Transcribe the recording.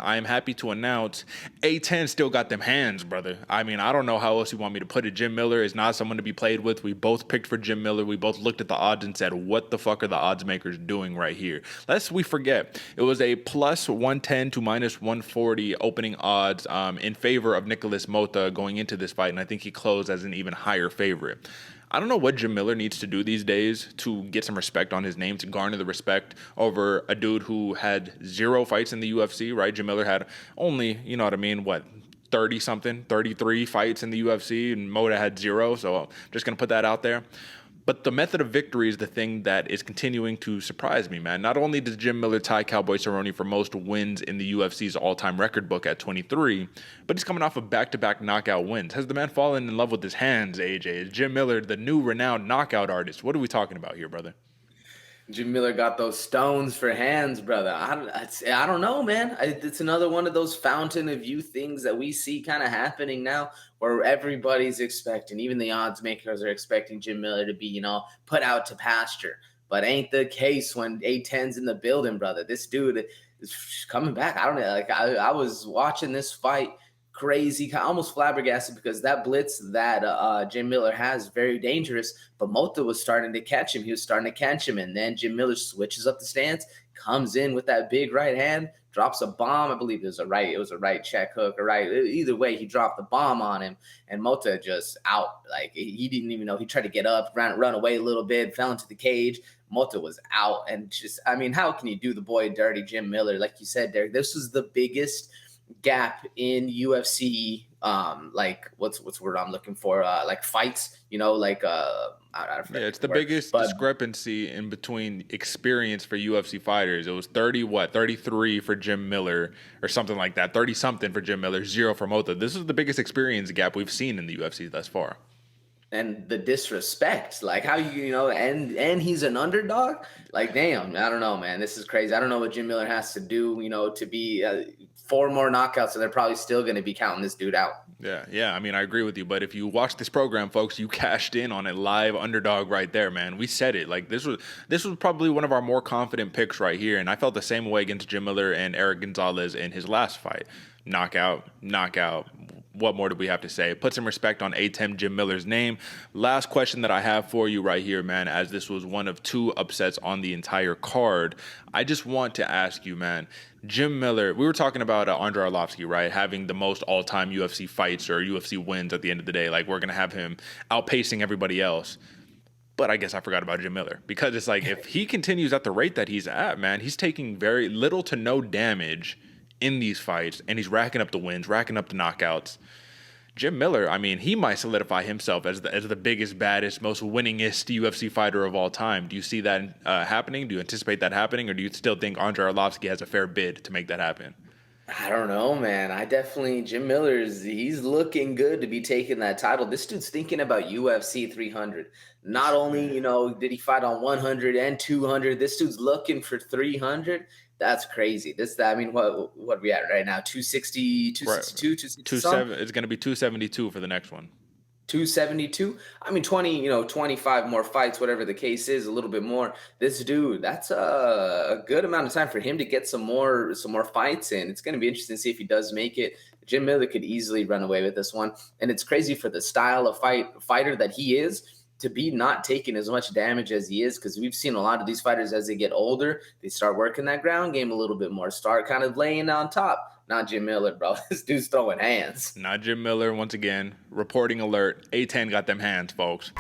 I am happy to announce A10 still got them hands, brother. I mean, I don't know how else you want me to put it. Jim Miller is not someone to be played with. We both picked for Jim Miller. We both looked at the odds and said, what the fuck are the odds makers doing right here? Lest we forget, it was a plus 110 to minus 140 opening odds in favor of NIkolas Motta going into this fight, and I think he closed as an even higher favorite. I don't know what Jim Miller needs to do these days to get some respect on his name, to garner the respect over a dude who had 0 fights in the UFC, right? Jim Miller had only, you know what I mean, 30-something, 33 fights in the UFC, and Motta had 0, so I'm just going to put that out there. But the method of victory is the thing that is continuing to surprise me, man. Not only does Jim Miller tie Cowboy Cerrone for most wins in the UFC's all-time record book at 23, but he's coming off of back-to-back knockout wins. Has the man fallen in love with his hands, AJ? Is Jim Miller the new renowned knockout artist? What are we talking about here, brother? Jim Miller got those stones for hands, brother. I don't know, man. It's another one of those fountain of youth things that we see kind of happening now, where everybody's expecting, even the odds makers are expecting Jim Miller to be, put out to pasture. But ain't the case when A10's in the building, brother. This dude is coming back. I don't know. Like I was watching this fight. Crazy, almost flabbergasted, because that blitz that Jim Miller has very dangerous, but Motta was starting to catch him. He was starting to catch him, and then Jim Miller switches up the stance, comes in with that big right hand, drops a bomb. I believe it was a right check hook, or right. Either way, he dropped the bomb on him, and Motta just out. Like he didn't even know. He tried to get up, run away a little bit, fell into the cage. Motta was out, and just, I mean, how can you do the boy dirty, Jim Miller? Like you said, Derek, this was the biggest gap in UFC, like what's the word I'm looking for? Like fights, It's the biggest discrepancy in between experience for UFC fighters. It was 33 for Jim Miller or something like that. 30 something for Jim Miller, 0 for Motta. This is the biggest experience gap we've seen in the UFC thus far. And the disrespect, like how and he's an underdog. Like, damn, I don't know, man. This is crazy. I don't know what Jim Miller has to do, to be 4 more knockouts, and they're probably still going to be counting this dude out. Yeah. I mean, I agree with you. But if you watch this program, folks, you cashed in on a live underdog right there, man. We said it. Like this was probably one of our more confident picks right here, and I felt the same way against Jim Miller and Eric Gonzalez in his last fight. Knockout. What more do we have to say? Put some respect on A10 Jim Miller's name. Last question that I have for you right here, man, as this was one of 2 upsets on the entire card. I just want to ask you, man, Jim Miller, we were talking about Andrei Arlovski, right, having the most all-time UFC fights or UFC wins at the end of the day. Like, we're going to have him outpacing everybody else. But I guess I forgot about Jim Miller, because it's like if he continues at the rate that he's at, man, he's taking very little to no damage in these fights, and he's racking up the wins, racking up the knockouts. Jim Miller, I mean, he might solidify himself as the biggest, baddest, most winningest UFC fighter of all time. Do you see that happening? Do you anticipate that happening? Or do you still think Andrei Arlovski has a fair bid to make that happen? I don't know, man. Jim Miller's, he's looking good to be taking that title. This dude's thinking about UFC 300. Not only, did he fight on 100 and 200, this dude's looking for 300. That's crazy. What are we at right now? 260, 262, 260. It's going to be 272 for the next one. 272. I mean, 25 more fights, whatever the case is, a little bit more. This dude, that's a good amount of time for him to get some more fights in. It's going to be interesting to see if he does make it. Jim Miller could easily run away with this one, and it's crazy for the style of fighter that he is to be not taking as much damage as he is, because we've seen a lot of these fighters as they get older, they start working that ground game a little bit more, start kind of laying on top. Not Jim Miller, bro. This dude's throwing hands. Not Jim Miller, once again. Reporting alert. A10 got them hands, folks.